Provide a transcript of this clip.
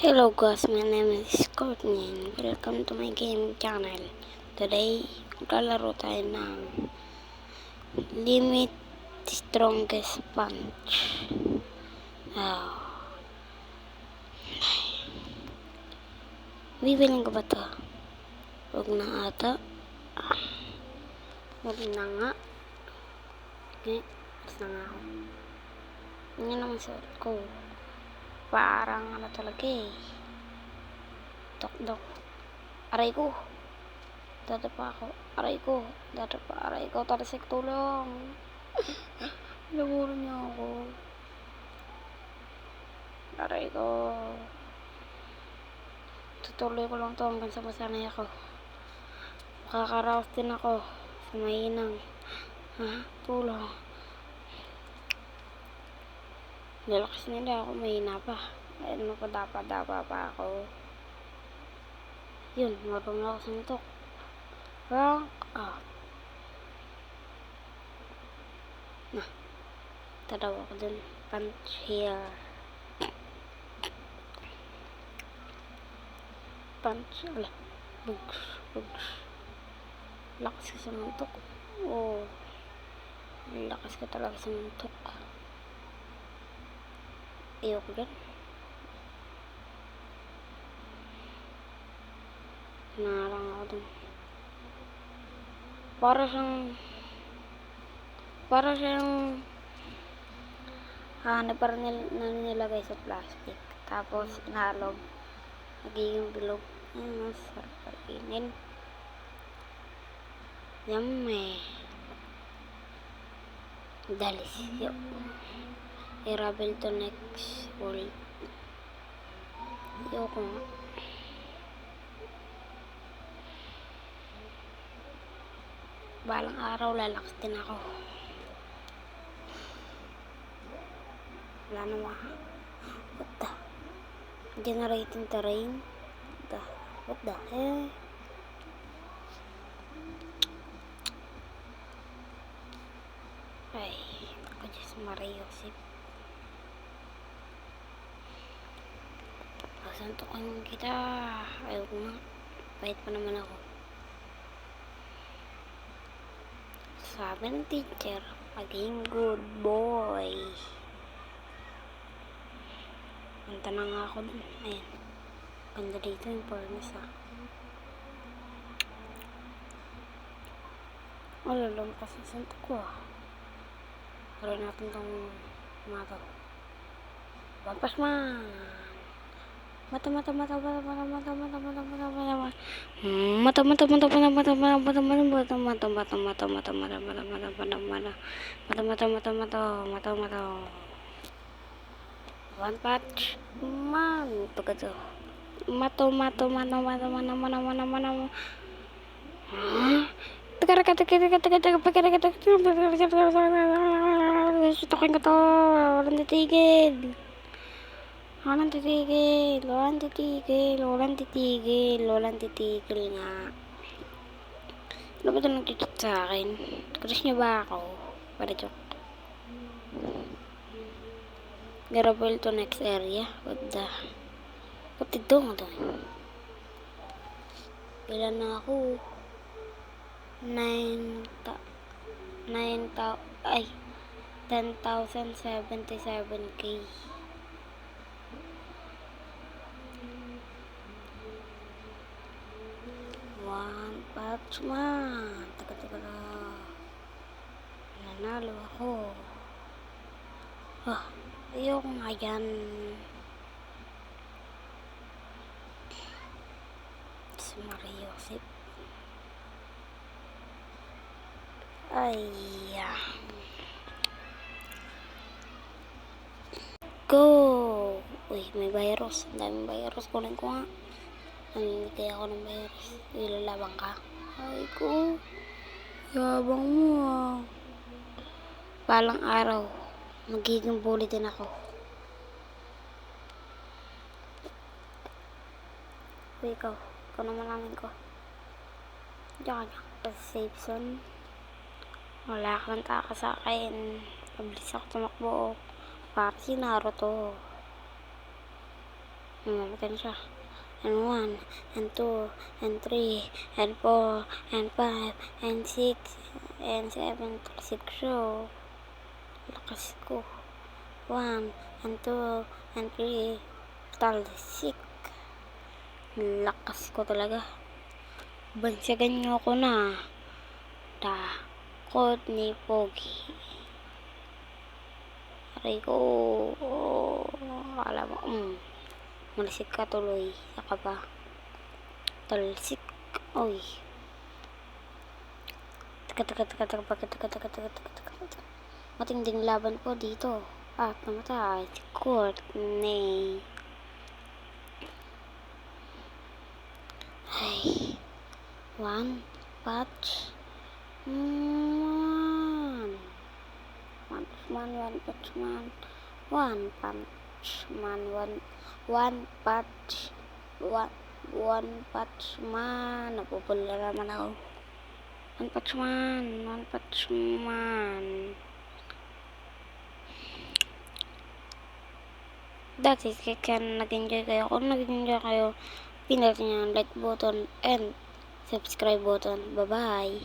Hello guys, my name is Courtney and welcome to my gaming channel. Today, maglalaro tayo ng Limit Strongest Punch. Bibiling ko ba ito? Huwag na ata. Huwag na nga. Okay, alas na nga ako. Yan ang suot ko. Parang ano talaga eh. Dok. Aray ko. Dadapa ako. Aray ko. Talasik, tulong. Naguro niya ako. Aray ko. Tutuloy ko lang to hanggang sa masanay ako. Makakaraos din ako sa mainang. Tulong. Nalakas nila ako, mahina pa. Ano pa, dapa pa ako. Yun, marunong ako suntok. Rank up. Tadaw ako dun. Punch here. Punch, ala. Bugs. Lakas ka sa muntok. Oh. Lakas ka talaga sa muntok. Ayoko dyan. Narang ako dun. Para siyang parang nilagay sa plastic. Tapos nalog. Nagiging bilog. Sarap kainin. Yummy. Delisyo. I-ravel to next world. Ayoko nga. Balang araw lalakas din ako. Wala naman. What the? Generating terrain? What the hell? Ay, ako Diyos Maria Joseph. Santukan kita. Ayoko nga. Pahit pa naman ako. Sabi ng teacher, maging good boy. Punta na nga ako dun. Ayan. Ganda dito yung furnace Alam kasi santo ko Try natin tong mato. Bampas man. Mata. One patch man begitu. Mato. Stokin ko to. Walang titigil. Walang titigil nga. Ano ba ito nagtitut sa akin? Crush niya ba ako? Para joke. Garable to next area. What the? Kapit ito nga to. Ilan na ako? 10,077k. One patch man. Taga na. Nanalo ako. Ayoko nga yan. Si Maria Joseph. Ay. Go! Uy, may virus. Ang daming virus. Kunin ko nga. Namimigay ako ng virus. Ilalabang ka. Ay ko. Yabang mo Balang araw, magiging bully din ako. Uy, ikaw naman namin ko. Diyan ka safe zone. Wala kang taka sa akin. Mabilis ako tumakbo. Para si Naruto. Mamatay siya. And 1, and 2, and 3, and 4, and 5, and 6, and 7. Talsik siya. Lakas ko. 1, and 2, and 3. Talsik. Lakas ko talaga. Bansagan niyo ako na. Takot ni Pogi. Aray ko. Akala mo, Malisik ka tuloy. Saka ba? Talsik. Oy. Teka. Matinding laban po dito. At namatay si Courtney. Ay. One Punch Man. One Punch Man. One Punch Man. Napupula naman ako. One Punch Man. That's it. Kaya nag-enjoy kayo. Kung nag-enjoy kayo, pindutin niyo ang like button and subscribe button. Bye-bye.